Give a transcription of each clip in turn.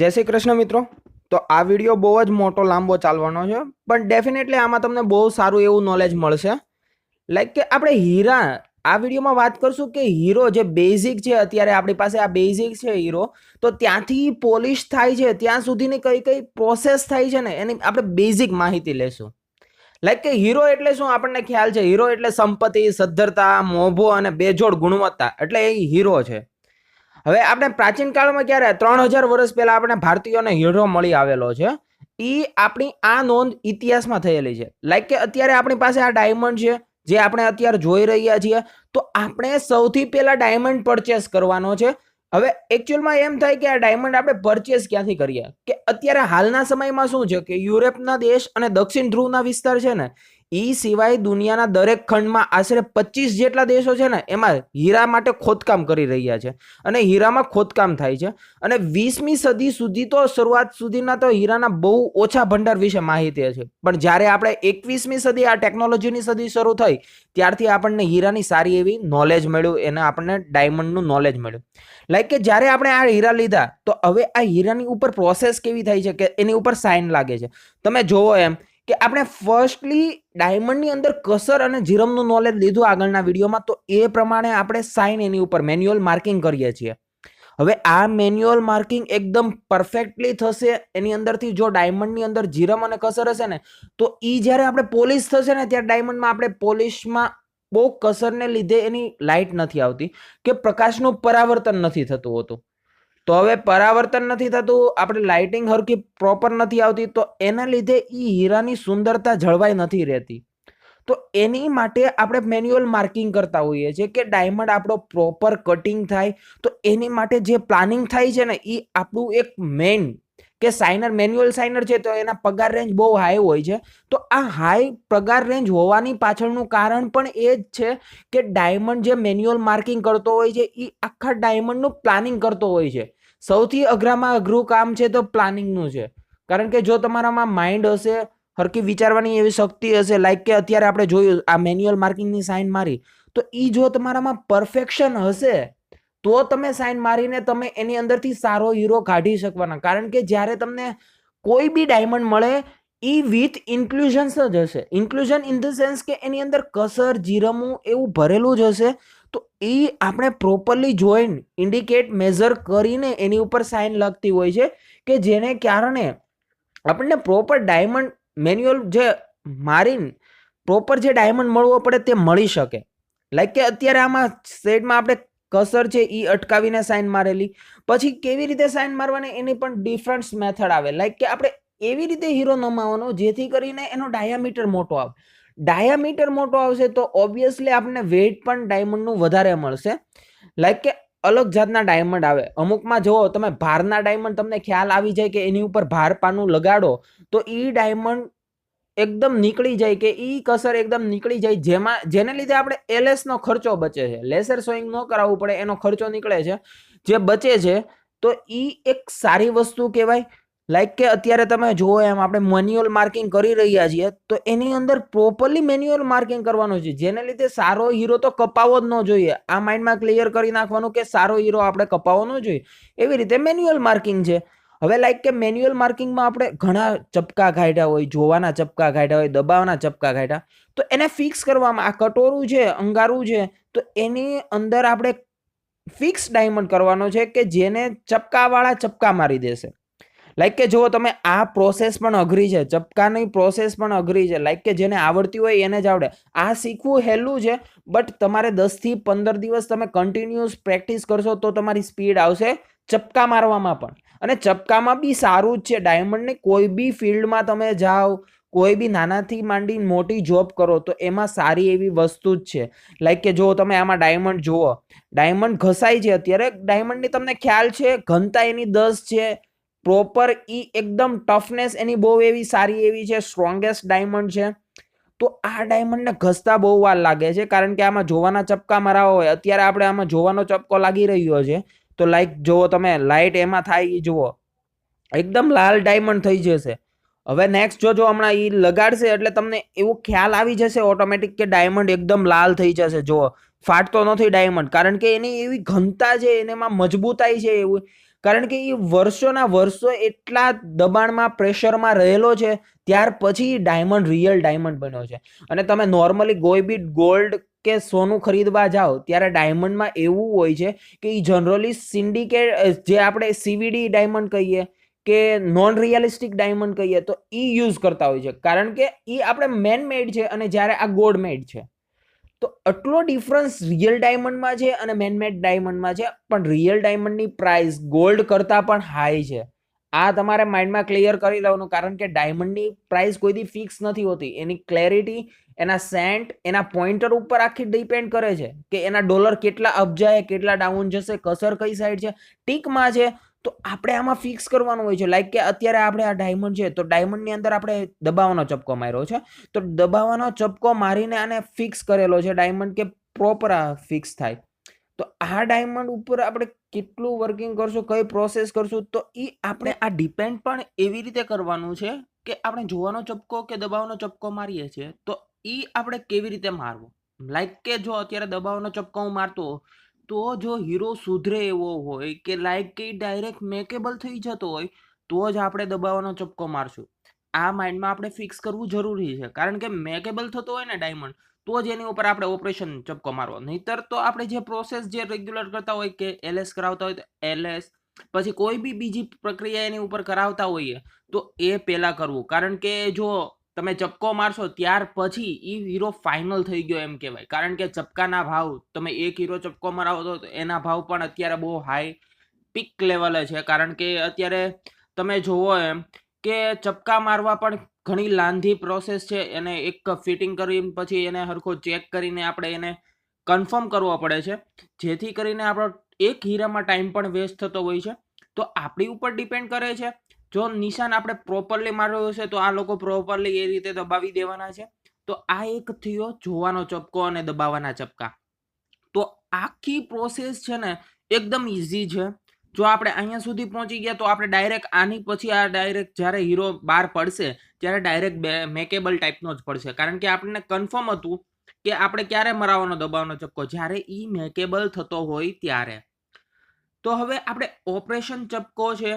જય શ્રી કૃષ્ણ મિત્રો। તો આ વિડીયો બહુ જ મોટો લાંબો ચાલવાનો છે, પણ ડેફિનેટલી આમાં તમને બહુ સારું એવું નોલેજ મળશે। લાઈક કે આપણે હીરા આ વિડીયોમાં વાત કરશું કે હીરો જે બેઝિક છે, અત્યારે આપણી પાસે આ બેઝિક છે હીરો, તો ત્યાંથી પોલિશ થાય છે ત્યાં સુધીની કઈ કઈ પ્રોસેસ થાય છે ને એની આપણે બેઝિક માહિતી લેશું। લાઈક કે હીરો એટલે શું આપણને ખ્યાલ છે, હીરો એટલે સંપત્તિ, સદ્ધરતા, મોભો અને બેજોડ ગુણવત્તા, એટલે એ હીરો છે। હવે આપણે પ્રાચીન કાળમાં ક્યારે 3000 વર્ષ પહેલા આપણે ભારતીયોને હીરો મળી આવેલો છે। ઈ આપણી આ નોંધ ઇતિહાસમાં થયેલી છે। લાઈક કે અત્યારે આપણી પાસે આ ડાયમંડ છે જે આપણે અત્યારે જોઈ રહ્યા છીએ, તો આપણે સૌથી પહેલા ડાયમંડ પરચેસ કરવાનો છે। હવે એકચ્યુઅલમાં એમ થાય કે આ ડાયમંડ આપણે પરચેસ ક્યાંથી કરીએ, કે અત્યારે હાલના સમયમાં શું છે કે યુરોપના દેશ અને દક્ષિણ ધ્રુવના વિસ્તાર છે ને, એ સિવાય દુનિયાના દરેક ખંડમાં આશરે 25 જેટલા દેશો છે ને, એમાં હીરા માટે ખોદકામ કરી રહ્યા છે અને હીરામાં ખોદકામ થાય છે। અને 20મી સદી સુધી તો શરૂઆત સુધીના તો હીરાના બહુ ઓછા ભંડાર વિશે માહિતી છે, પણ જ્યારે આપણે 21મી સદી આ ટેકનોલોજીની સદી શરૂ થઈ ત્યારથી આપણને હીરાની સારી એવી નોલેજ મળ્યું, એને આપણને ડાયમંડનું નોલેજ મળ્યું। લાઈક કે જ્યારે આપણે આ હીરા લીધા તો હવે આ હીરાની ઉપર પ્રોસેસ કેવી થાય છે કે એની ઉપર સાઇન લાગે છે। તમે જોવો એમ કે આપણે ફર્સ્ટલી ડાયમંડની અંદર કસર અને જીરમનું નોલેજ લીધું આગળના વિડીયોમાં, તો એ પ્રમાણે આપણે સાઇન એની ઉપર મેન્યુઅલ માર્કિંગ કરીએ છીએ। હવે આ મેન્યુઅલ માર્કિંગ એકદમ પરફેક્ટલી થશે એની અંદરથી, જો ડાયમંડની અંદર જીરમ અને કસર હશે ને, તો એ જ્યારે આપણે પોલિશ થશે ને ત્યારે ડાયમંડમાં આપણે પોલિશમાં બહુ કસરને લીધે એની લાઇટ નથી આવતી, કે પ્રકાશનું પરાવર્તન નથી થતું હોતું। તો હવે પરાવર્તન નથી થતું, આપણે લાઇટિંગ હરખી પ્રોપર નથી આવતી, તો એના લીધે એ હીરાની સુંદરતા જળવાઈ નથી રહેતી। તો એની માટે આપણે મેન્યુઅલ માર્કિંગ કરતા હોઈએ છીએ કે ડાયમંડ આપણો પ્રોપર કટિંગ થાય। તો એની માટે જે પ્લાનિંગ થાય છે ને, એ આપણું એક મેઇન કે સાઇનર, મેન્યુઅલ સાઇનર છે તો એના પગાર રેન્જ બહુ હાઈ હોય છે। તો આ હાઈ પગાર રેન્જ હોવાની પાછળનું કારણ પણ એ જ છે કે ડાયમંડ જે મેન્યુઅલ માર્કિંગ કરતો હોય છે એ આખા ડાયમંડનું પ્લાનિંગ કરતો હોય છે। સૌથી અઘરામાં અઘરું કામ છે તો પ્લાનિંગનું છે, કારણ કે જો તમારામાં માઇન્ડ હશે, હરકી વિચારવાની એવી શક્તિ હશે, લાઈક કે અત્યારે આપણે જોયું આ મેન્યુઅલ માર્કિંગની સાઇન મારી, તો એ જો તમારામાં પરફેક્શન હશે તો તમે સાઇન મારીને તમે એની અંદરથી સારો હીરો કાઢી શકવાના। કારણ કે જ્યારે તમને કોઈ બી ડાયમંડ મળે એ વિથ ઇન્ક્લુઝન્સ જ હશે। ઇન્ક્લુઝન ઇન ધ સેન્સ કે એની અંદર કસર, જીરમું એવું ભરેલું જ હશે। તો એ આપણે પ્રોપરલી જોઈન, ઇન્ડિકેટ, મેઝર કરીને એની ઉપર સાઇન લગતી હોય છે, કે જેને કારણે આપણને પ્રોપર ડાયમંડ મેન્યુઅલ જે મારીને પ્રોપર જે ડાયમંડ મળવો પડે તે મળી શકે। લાઈક કે અત્યારે આમાં સેટમાં આપણે કસર છે એ અટકાવીને સાઇન મારેલી, પછી કેવી રીતે સાઇન મારવાની એની પણ ડિફરન્ટ મેથડ આવે। લાઈક કે આપણે એવી રીતે હીરો નમાવાનો જેથી કરીને એનો ડાયામીટર મોટો આવે। ડાયામીટર મોટો આવશે તો ઓબ્વિયસલી આપણને વેઇટ પણ ડાયમંડનું વધારે મળશે। લાઈક કે અલગ જાતના ડાયમંડ આવે, અમુકમાં જુઓ તમે ભારના ડાયમંડ, તમને ખ્યાલ આવી જાય કે એની ઉપર ભાર પાનું લગાડો તો એ ડાયમંડ એકદમ નીકળી જાય, કે ઈ કસર એકદમ નીકળી જાય, જેને લીધે આપણે LS નો ખર્ચો બચે છે, લેસર સોઈંગ ન કરાવવું પડે, એનો ખર્ચો નીકળે છે, જે બચે છે। તો ઈ એક સારી વસ્તુ કહેવાય। લાઈક કે અત્યારે તમે જુઓ એમ આપણે મેન્યુઅલ માર્કિંગ કરી રહ્યા છીએ, તો એની અંદર પ્રોપરલી મેન્યુઅલ માર્કિંગ કરવાનું છે, જેને લીધે સારો હીરો તો કપાવો જ ન જોઈએ। આ માઇન્ડમાં ક્લિયર કરી નાખવાનું કે સારો હીરો આપણે કપાવો ન જોઈએ, એવી રીતે મેન્યુઅલ માર્કિંગ છે। હવે લાઈક કે મેન્યુઅલ માર્કિંગમાં આપણે ઘણા ચપકા કાઢ્યા હોય, જોવાના ચપકા કાઢ્યા હોય, દબાવના ચપકા કાઢ્યા, તો એને ફિક્સ કરવામાં આ કટોરું છે, અંગારું છે, તો એની અંદર આપણે ફિક્સ ડાયમંડ કરવાનો છે કે જેને ચપકાવાળા ચપકા મારી દેશે। લાઈક કે જો તમે આ પ્રોસેસ પણ અઘરી છે, ચપકાની પ્રોસેસ પણ અઘરી છે। લાઈક કે જેને આવડતી હોય એને જ આવડે, આ શીખવું હેલું છે, બટ તમારે 10 થી 15 દિવસ તમે કન્ટિન્યુઅસ પ્રેક્ટિસ કરશો તો તમારી સ્પીડ આવશે ચપકા મારવામાં પણ। અને ચપકામાં બી સારું જ છે ડાયમંડને, કોઈ બી ફિલ્ડમાં તમે જાઓ, કોઈ બી નાનાથી માંડી મોટી જોબ કરો તો એમાં સારી એવી વસ્તુ જ છે। લાઈક કે જો તમે આમાં ડાયમંડ જુઓ, ડાયમંડ ઘસાય છે અત્યારે, ડાયમંડની તમને ખ્યાલ છે ઘનતા એની 10 છે, પ્રોપર ઈ એકદમ ટફનેસ એની બહુ એવી સારી એવી છે, સ્ટ્રોંગેસ્ટ ડાયમંડ છે। તો આ ડાયમંડને ઘસતા બહુ વાર લાગે છે, કારણ કે આમાં જોવાના ચપકા મરાવા હોય। અત્યારે આપણે આમાં જોવાનો ચપકો લાગી રહ્યો છે, તો લાઈક જુઓ તમે, લાઇટ એમાં થાય એ જુઓ, એકદમ લાલ ડાયમંડ થઈ જશે। હવે નેક્સ્ટ જોજો, હમણાં એ લગાડશે એટલે તમને એવું ખ્યાલ આવી જશે ઓટોમેટિક કે ડાયમંડ એકદમ લાલ થઈ જશે। જુઓ, ફાટતો નથી ડાયમંડ, કારણ કે એની એવી ઘનતા છે, એનામાં મજબૂતાઈ છે એવું, કારણ કે એ વર્ષોના વર્ષો એટલા દબાણમાં પ્રેશરમાં રહેલો છે, ત્યાર પછી ડાયમંડ રિયલ ડાયમંડ બન્યો છે. અને તમે નોર્મલી કોઈ બી ગોલ્ડ કે સોનું ખરીદવા જાઓ ત્યારે ડાયમંડમાં એવું હોય છે કે એ જનરલી સિન્ડિકેટ, જે આપણે CVD ડાયમંડ કહીએ કે નોન રિયલિસ્ટિક ડાયમંડ કહીએ, તો એ યુઝ કરતા હોય છે, કારણ કે એ આપણે મેન મેડ છે અને જ્યારે આ ગોલ્ડ મેડ છે. તો આટલો ડિફરન્સ રિયલ ડાયમંડમાં છે અને મેનમેડ ડાયમંડમાં છે, પણ રિયલ ડાયમંડની પ્રાઇસ ગોલ્ડ કરતાં પણ હાઈ છે. આ તમારે માઇન્ડમાં ક્લિયર કરી લેવાનું, કારણ કે ડાયમંડની પ્રાઇસ કોઈ દી ફિક્સ નથી હોતી. એની ક્લેરિટી, એના સેન્ટ, એના પોઈન્ટર ઉપર આખી ડિપેન્ડ કરે છે કે એના ડોલર કેટલા અપ જાય, કેટલા ડાઉન જશે, કસર કઈ સાઈડ છે, ટીકમાં છે. તો આપણે આમાં ફિક્સ કરવાનું હોય છે. લાઈક કે અત્યારે આપણે આ ડાયમંડ છે, તો ડાયમંડની અંદર આપણે દબાવવાનો ચપકો માર્યો છે, તો દબાવવાનો ચપકો મારીને આને ફિક્સ કરેલો છે ડાયમંડ, કે પ્રોપર ફિક્સ થાય. તો આ ડાયમંડ ઉપર આપણે કેટલું વર્કિંગ કરશું, કઈ પ્રોસેસ કરશું, તો એ આપણે આ ડિપેન્ડ પણ એવી રીતે કરવાનું છે કે આપણે જોવાનો ચપકો કે દબાવવાનો ચપકો મારીએ છીએ, તો એ આપણે કેવી રીતે મારવો. લાઈક કે જો અત્યારે દબાવવાનો ચપકો હું મારતો, તો જો હીરો સુધરે એવો હોય કે લાઈક કે ડાયરેક્ટ મેકેબલ થઈ જતો હોય, તો જ આપણે દબાવવાનો ચપકો મારશું. આ માઇન્ડમાં આપણે ફિક્સ કરવું જરૂરી છે, કારણ કે મેકેબલ થતો હોય ને ડાયમંડ, તો જ એની ઉપર આપણે ઓપરેશન ચપકો મારવો. નહીતર તો આપણે જે પ્રોસેસ જે રેગ્યુલર કરતા હોય કે LS કરાવતા હોય તો LS, પછી કોઈ બી બીજી પ્રક્રિયા એની ઉપર કરાવતા હોઈએ તો એ પહેલા કરવું. કારણ કે જો તમે ચપકો મારશો ત્યાર પછી એ હીરો ફાઇનલ થઈ ગયો એમ કહેવાય. કારણ કે ચપકાના ભાવ, તમે એક હીરો ચપકો મરાવો તો એના ભાવ પણ અત્યારે બહુ હાઈ પીક લેવલે છે. કારણ કે અત્યારે તમે જોવો એમ કે ચપકા મારવા પણ ઘણી લાંધી પ્રોસેસ છે. એને એક ફિટિંગ કરી પછી એને હરખો ચેક કરીને આપણે એને કન્ફર્મ કરવો પડે છે, જેથી કરીને આપણો એક હીરામાં ટાઈમ પણ વેસ્ટ થતો હોય છે. તો આપણી ઉપર ડિપેન્ડ કરે છે. જો નિશાન આપણે પ્રોપરલી માર્યો હશે તો આ લોકો પ્રોપરલી એ રીતે દબાવી દેવાના છે. તો આ એક થયો જોવાનો ચપકો અને દબાવવાના ચપકા. તો આખી પ્રોસેસ છે ને એકદમ ઈઝી છે. જો આપણે અહીંયા સુધી પહોંચી ગયા તો આપણે ડાયરેક્ટ આની પછી આ ડાયરેક્ટ જ્યારે હીરો બહાર પડશે ત્યારે ડાયરેક્ટ મેકેબલ ટાઈપનો જ પડશે. કારણ કે આપણને કન્ફર્મ હતું કે આપણે ક્યારે મરાવવાનો દબાવવાનો ચપકો, જ્યારે એ મેકેબલ થતો હોય ત્યારે. તો હવે આપણે ઓપરેશન ચપકો છે,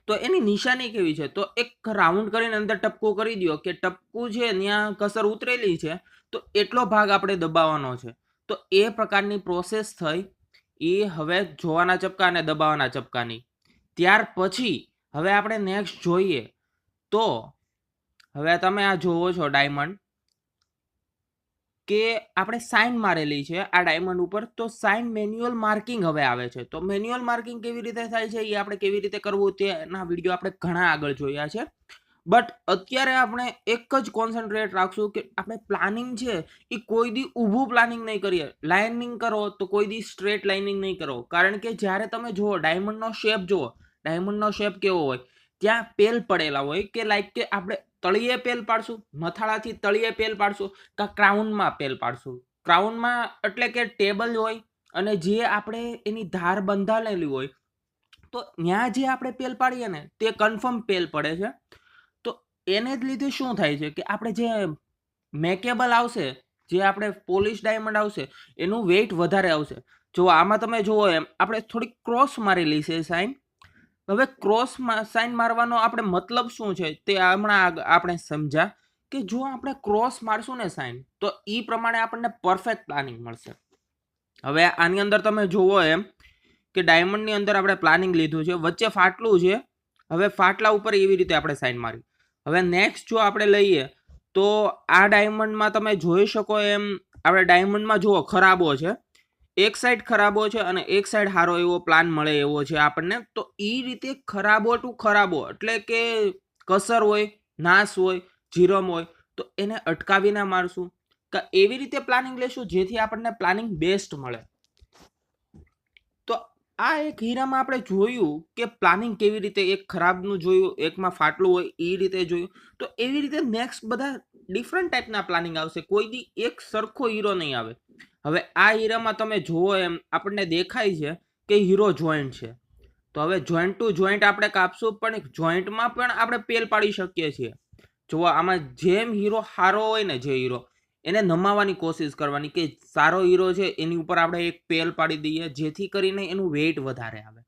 તો એની નિશાની કેવી છે, તો એક રાઉન્ડ કરીને અંદર ટપકું કરી દો કે ટપકું છે ત્યાં કસર ઉતરેલી છે, તો એટલો ભાગ આપણે દબાવવાનો છે. તો એ પ્રકારની પ્રોસેસ થઈ એ હવે જોવાના ચપકા અને દબાવવાના ચપકાની. ત્યાર પછી હવે આપણે નેક્સ્ટ જોઈએ તો હવે તમે આ જોવો છો ડાયમંડ કે આપણે સાઇન મારેલી છે આ ડાયમંડ ઉપર, તો સાઇન મેન્યુઅલ માર્કિંગ હવે આવે છે. તો મેન્યુઅલ માર્કિંગ કેવી રીતે થાય છે એ આપણે કેવી રીતે કરવું તેના વિડીયો આપણે ઘણા આગળ જોયા છે. બટ અત્યારે આપણે એક જ કોન્સન્ટ્રેટ રાખશું કે આપણે પ્લાનિંગ છે એ કોઈ દી ઊભું પ્લાનિંગ નહીં કરીએ. લાઇનિંગ કરો તો કોઈ દી સ્ટ્રેટ લાઇનિંગ નહીં કરો. કારણ કે જ્યારે તમે જુઓ ડાયમંડનો શેપ જુઓ, ડાયમંડનો શેપ કેવો હોય, ત્યાં પેલ પડેલા હોય કે લાઈક કે આપણે તળિયે પેલ પાડશું, મથાળાથી તળિયે પેલ પાડશું, કે ક્રાઉનમાં પેલ પાડશું. ક્રાઉનમાં એટલે કે ટેબલ હોય અને જે આપણે એની ધાર બંધાયેલી હોય, તો ત્યાં જે આપણે પેલ પાડીએ ને તે કન્ફર્મ પેલ પડે છે. તો એને જ લીધે શું થાય છે કે આપણે જે મેકેબલ આવશે, જે આપણે પોલિશ ડાયમંડ આવશે, એનું વેઇટ વધારે આવશે. જો આમાં તમે જુઓ એમ આપણે થોડીક ક્રોસ મારેલી છે સાઇન. હવે ક્રોસ સાઇન મારવાનો આપણે મતલબ શું છે તે હમણાં આપણે સમજ્યા કે જો આપણે ક્રોસ મારશું ને સાઇન, તો એ પ્રમાણે આપણને પરફેક્ટ પ્લાનિંગ મળશે. હવે આની અંદર તમે જુઓ એમ કે ડાયમંડની અંદર આપણે પ્લાનિંગ લીધું છે, વચ્ચે ફાટલું છે. હવે ફાટલા ઉપર એવી રીતે આપણે સાઇન મારી. હવે નેક્સ્ટ જો આપણે લઈએ તો આ ડાયમંડમાં તમે જોઈ શકો એમ આપણે ડાયમંડમાં જુઓ ખરાબો છે, એક સાઈડ ખરાબો છે અને એક સાઈડ સારો એવો પ્લાન મળે એવો છે આપણને. તો એ રીતે ખરાબો ટુ ખરાબો એટલે કે કસર હોય, નાશ હોય, જીરમ હોય, તો એને અટકાવીને મારશું કે એવી રીતે પ્લાનિંગ લેશું જેથી આપણને પ્લાનિંગ બેસ્ટ મળે. તો આ એક હીરામાં આપણે જોયું કે પ્લાનિંગ કેવી રીતે, એક ખરાબનું જોયું, એકમાં ફાટલું હોય એ રીતે જોયું. તો એવી રીતે નેક્સ્ટ બધા ડિફરન્ટ ટાઈપના પ્લાનિંગ આવશે. કોઈ દી એક સરખો હીરો નહીં આવે. હવે આ હીરામાં તમે જુઓ એમ આપણને દેખાય છે કે હીરો જોઈન્ટ છે. તો હવે જોઈન્ટ ટુ જોઈન્ટ આપણે કાપશું, પણ જોઈન્ટમાં પણ આપણે પેલ પાડી શકીએ છીએ. જુઓ આમાં જેમ હીરો સારો હોય ને, જે હીરો એને નમાવાની કોશિશ કરવાની કે સારો હીરો છે એની ઉપર આપણે એક પેલ પાડી દઈએ જેથી કરીને એનું વેઇટ વધારે આવે.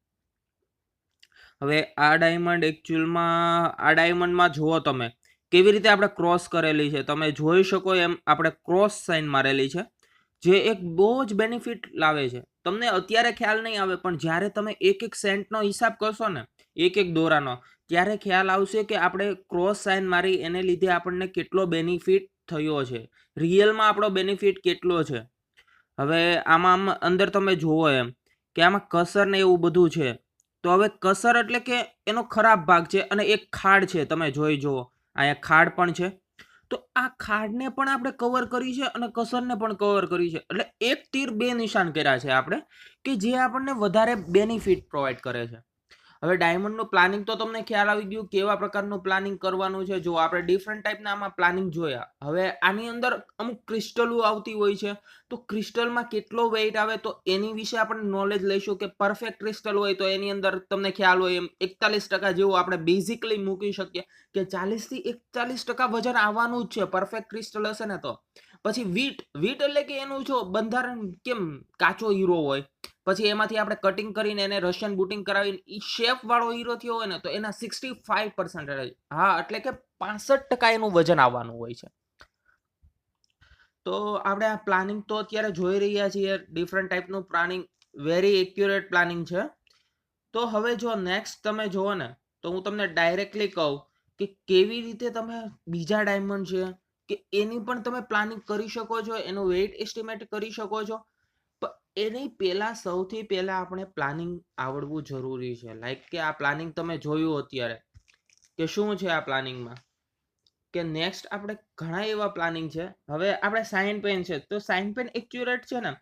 હવે આ ડાયમંડ એકચ્યુઅલમાં આ ડાયમંડમાં જુઓ તમે કેવી રીતે આપણે ક્રોસ કરેલી છે, તમે જોઈ શકો એમ આપણે ક્રોસ સાઇન મારેલી છે, જે એક બહુ જ બેનિફિટ લાવે છે. તમને અત્યારે ખ્યાલ નહીં આવે, પણ જ્યારે તમે એક એક સેન્ટનો હિસાબ કરશો ને, એક એક દોરાનો, ત્યારે ખ્યાલ આવશે કે આપણે ક્રોસ સાઇન મારી એને લીધે આપણને કેટલો બેનિફિટ થયો છે, રિયલમાં આપણો બેનિફિટ કેટલો છે. હવે આમાં અંદર તમે જુઓ એમ કે આમાં કસર ને એવું બધું છે. તો હવે કસર એટલે કે એનો ખરાબ ભાગ છે, અને એક ખાડ છે, તમે જોઈ જુઓ અહીંયા ખાડ પણ છે. તો આ ખાડને પણ આપણે કવર કરી છે અને કસરને પણ કવર કરી છે. એટલે એક તીર બે નિશાન કર્યા છે આપણે, કે જે આપણને વધારે બેનિફિટ પ્રોવાઈડ કરે છે. હવે ડાયમંડનું પ્લાનિંગ તો તમને ખ્યાલ આવી ગયું કેવા પ્રકારનું પ્લાનિંગ કરવાનું છે. જો આપણે ડિફરન્ટ ટાઈપના આમાં પ્લાનિંગ જોયા. હવે આની અંદર અમુક ક્રિસ્ટલો આવતી હોય છે, તો ક્રિસ્ટલમાં કેટલો વેઇટ આવે તો એની વિશે આપણે નોલેજ લઈશું. કે પરફેક્ટ ક્રિસ્ટલ હોય તો એની અંદર તમને ખ્યાલ હોય એમ 41% જેવું આપણે બેઝિકલી મૂકી શકીએ, કે 40 થી 41% વજન આવવાનું જ છે પરફેક્ટ ક્રિસ્ટલ હશે ને. તો પછી વીટ એટલે કે એનું જો બંધારણ કેમ કાચો હીરો હોય, પછી એમાંથી આપણે કટિંગ કરીને એને રશિયન બુટિંગ કરાવીને એ શેપ વાળો હીરો થયો હોય ને, તો એના 65%, હા એટલે કે 65% એનું વજન આવવાનું હોય છે. તો આપણે આ પ્લાનિંગ તો અત્યારે જોઈ રહ્યા છીએ, ડિફરન્ટ ટાઈપનું પ્લાનિંગ, વેરી એક્યુરેટ પ્લાનિંગ છે. તો હવે જો નેક્સ્ટ તમે જુઓ ને, તો હું તમને ડાયરેક્ટલી કહું કે કેવી રીતે તમે બીજા ડાયમંડ છે કે એની પણ તમે પ્લાનિંગ કરી શકો છો, એનું વેઇટ એસ્ટિમેટ કરી શકો છો. એની પહેલા સૌથી પહેલા આપણે પ્લાનિંગ આવડવું જરૂરી છે. લાઈક કે આ પ્લાનિંગ તમે જોયું અત્યારે કે શું છે આ પ્લાનિંગમાં, કે નેક્સ્ટ આપણે ઘણા એવા પ્લાનિંગ છે. હવે આપણે સાઇન પેન છે, તો સાઇન પેન એક્યુરેટ છે ને,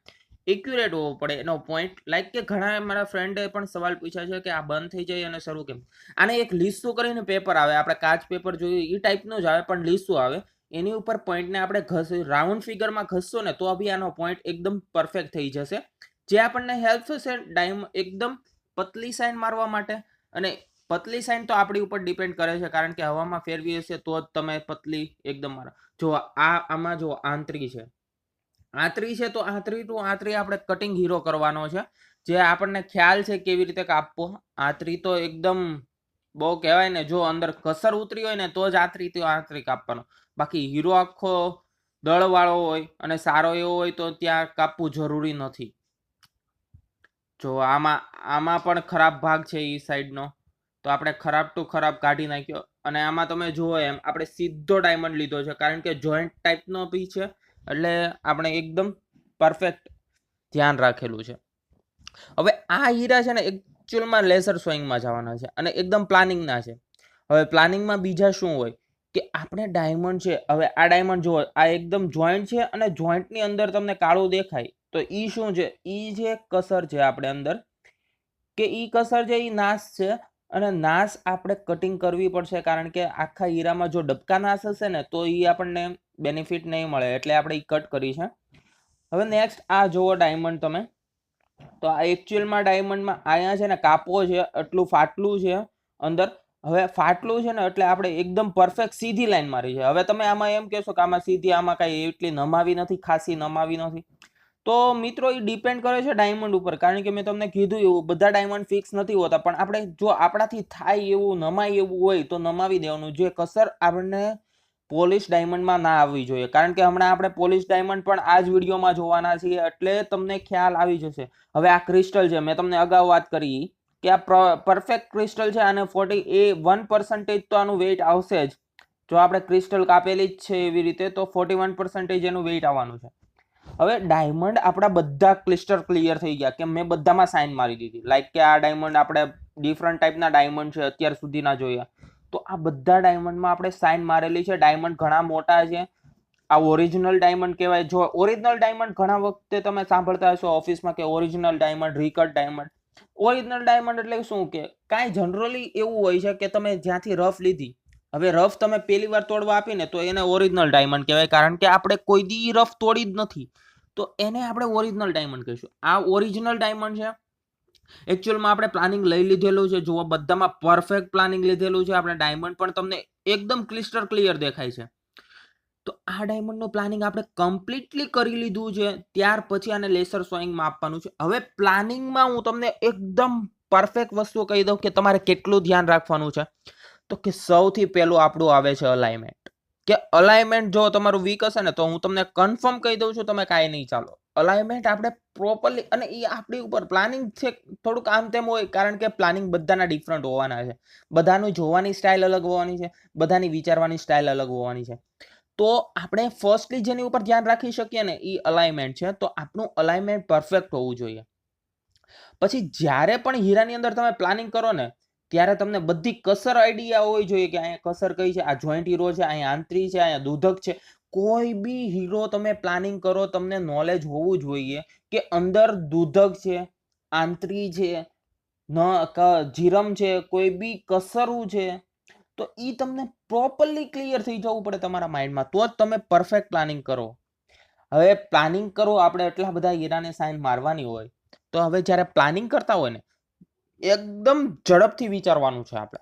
એક્યુરેટ હોવો પડે એનો પોઈન્ટ. લાઈક કે ઘણા મારા ફ્રેન્ડે પણ સવાલ પૂછ્યા છે કે આ બંધ થઈ જાય અને શરૂ કેમ. આને એક લીસું કરીને પેપર આવે, આપણે કાચ પેપર જોયું એ ટાઈપનું જ આવે, પણ લીસું આવે. એની ઉપર પોઈન્ટને આપણે રાઉન્ડ ફિગરમાં ઘસશો ને, તો બી આનો પોઈન્ટ એકદમ પરફેક્ટ થઈ જશે, જે આપણને હેલ્પ થશે એકદમ પતલી સાઇન મારવા માટે. અને પતલી સાઇન તો આપણી ઉપર ડિપેન્ડ કરે છે, કારણ કે હવામાં ફેરવી હશે તો જ તમે પતલી એકદમ મારો. જો આમાં જો આંતરી છે, આંતરી છે, તો આંતરી ટુ આંતરી આપણે કટિંગ હીરો કરવાનો છે, જે આપણને ખ્યાલ છે કેવી રીતે કાપવો. આંતરી તો એકદમ બહુ કહેવાય ને, જો અંદર કસર ઉતરી હોય ને તો જ આંતરી કાપવાનો. બાકી હીરો આખો દળવાળો હોય અને સારો એવો હોય તો ત્યાં કાપવું જરૂરી નથી. જો આમાં પણ ખરાબ ભાગ છે એ સાઈડનો, તો આપણે ખરાબ ટુ ખરાબ કાઢી નાખ્યો. અને આમાં તમે જુઓ એમ આપણે સીધો ડાયમંડ લીધો છે, કારણ કે જોઈન્ટ ટાઈપનો બી છે, એટલે આપણે એકદમ પરફેક્ટ ધ્યાન રાખેલું છે. હવે આ હીરા છે ને એકચ્યુઅલમાં લેસર સોઈંગમાં જવાના છે અને એકદમ પ્લાનિંગના છે. હવે પ્લાનિંગમાં બીજા શું હોય કે આપણે ડાયમંડ છે, હવે આ ડાયમંડ જુઓ, આ એકદમ જોઈન્ટ છે અને જોઈન્ટની અંદર તમને કાળું દેખાય, તો ઈ શું છે, ઈ જે કસર છે આપણે અંદર, કે ઈ કસર છે ઈ નાશ છે. અને નાશ આપણે કટિંગ કરવી પડશે, કારણ કે આખા હીરામાં જો ડબકા નાશ હશે ને તો ઈ આપણને બેનિફિટ નહીં મળે, એટલે આપણે ઈ કટ કરી છે. હવે નેક્સ્ટ આ જુઓ ડાયમંડ તમે, તો આ એકચ્યુઅલમાં ડાયમંડમાં અહીંયા છે ને કાપો છે, એટલું ફાટલું છે અંદર. હવે ફાટલું છે ને એટલે આપણે એકદમ પરફેક્ટ સીધી લાઈન મારી છે. હવે તમે આમાં એમ કહેશો કે આમાં સીધી, આમાં કાંઈ એટલી નમાવી નથી, ખાસી નમાવી નથી. તો મિત્રો એ ડિપેન્ડ કરે છે ડાયમંડ ઉપર, કારણ કે મેં તમને કીધું એવું બધા ડાયમંડ ફિક્સ નથી હોતા, પણ આપણે જો આપણાથી થાય એવું, નમાય એવું હોય તો નમાવી દેવાનું. જે કસર આપણને પોલિશ ડાયમંડમાં ના આવવી જોઈએ, કારણ કે હમણાં આપણે પોલિશ ડાયમંડ પણ આ જ વિડીયોમાં જોવાના છીએ, એટલે તમને ખ્યાલ આવી જશે. હવે આ ક્રિસ્ટલ છે, મેં તમને અગાઉ વાત કરી કે આ પરફેક્ટ ક્રિસ્ટલ છે, અને 41% તો આનું વેઇટ આવશે જ. જો આપણે ક્રિસ્ટલ કાપેલી જ છે એવી રીતે, તો 41% એનું વેઇટ આવવાનું છે. હવે ડાયમંડ આપણા બધા ક્લિસ્ટર ક્લિયર થઈ ગયા, કે મેં બધામાં સાઇન મારી દીધી. લાઈક કે આ ડાયમંડ આપણે ડિફરન્ટ ટાઈપના ડાયમંડ છે અત્યાર સુધીના જોયા, તો આ બધા ડાયમંડમાં આપણે સાઇન મારેલી છે. ડાયમંડ ઘણા મોટા છે, આ ઓરિજિનલ ડાયમંડ કહેવાય. જો ઓરિજિનલ ડાયમંડ ઘણા વખતે તમે સાંભળતા હશો ઓફિસમાં કે ઓરિજિનલ ડાયમંડ, રીકટ ડાયમંડ. ઓરિજિનલ ડાયમંડ એટલે શું, કે કાંઈ જનરલી એવું હોય છે કે તમે જ્યાંથી રફ લીધી, હવે રફ તમે પહેલી વાર તોડવા આપીને તો એને ઓરિજિનલ ડાયમંડ કહેવાય, કારણ કે આપણે કોઈ દી રફ તોડી જ નથી, તો એને આપણે ઓરિજિનલ ડાયમંડ કહીશું. આ ઓરિજિનલ ડાયમંડ છે. એકચ્યુઅલમાં આપણે પ્લાનિંગ લઈ લીધેલું છે, જો બધામાં પરફેક્ટ પ્લાનિંગ લીધેલું છે આપણે. ડાયમંડ પણ તમને એકદમ ક્લિસ્ટર ક્લિયર દેખાય છે. તો આ ડાયમંડનું પ્લાનિંગ આપણે કમ્પ્લીટલી કરી લીધું છે, ત્યાર પછી આને લેસર સોઈંગમાં આપવાનું છે. હવે પ્લાનિંગમાં હું તમને એકદમ પરફેક્ટ વસ્તુ કહી દઉં કે તમારે કેટલું ધ્યાન રાખવાનું છે, તો કે સૌથી પહેલું આપણું આવે છે અલાઇનમેન્ટ. કે અલાઇનમેન્ટ જો તમારું વીક હશે ને તો હું તમને કન્ફર્મ કહી દઉં છું, તમે કાંઈ નહીં ચાલો. અલાઇનમેન્ટ આપણે પ્રોપરલી, અને એ આપણી ઉપર પ્લાનિંગ છે થોડુંક આમ તેમ હોય, કારણ કે પ્લાનિંગ બધાના ડિફરન્ટ હોવાના છે, બધાનું જોવાની સ્ટાઇલ અલગ હોવાની છે, બધાની વિચારવાની સ્ટાઇલ અલગ હોવાની છે. તો આપણે ફર્સ્ટલી જેની ઉપર ધ્યાન રાખી શકીએ ને એ અલાઇનમેન્ટ છે. તો આપણું અલાઇનમેન્ટ પરફેક્ટ હોવું જોઈએ. પછી જ્યારે પણ હીરાની અંદર તમે પ્લાનિંગ કરો ને ત્યારે તમને બધી કસર આઈડિયા હોવી જોઈએ કે અહીંયા કસર કઈ છે, આ જોઈન્ટ હીરો છે, અહીંયા આંતરી છે, અહીંયા દૂધક છે. કોઈ બી હીરો તમે પ્લાનિંગ કરો તમને નોલેજ હોવું જોઈએ કે અંદર દૂધક છે, આંતરી છે, જીરમ છે, કોઈ બી કસરું છે. તો એ તમને પ્રોપરલી ક્લિયર થઈ જવું પડે તમારા માઇન્ડમાં, તો જ તમે પરફેક્ટ પ્લાનિંગ કરો. હવે પ્લાનિંગ કરો આપણે એટલા બધા હીરાને સાઈન મારવાની હોય, તો હવે જ્યારે પ્લાનિંગ કરતા હોય ને એકદમ ઝડપથી વિચારવાનું છે. આપણે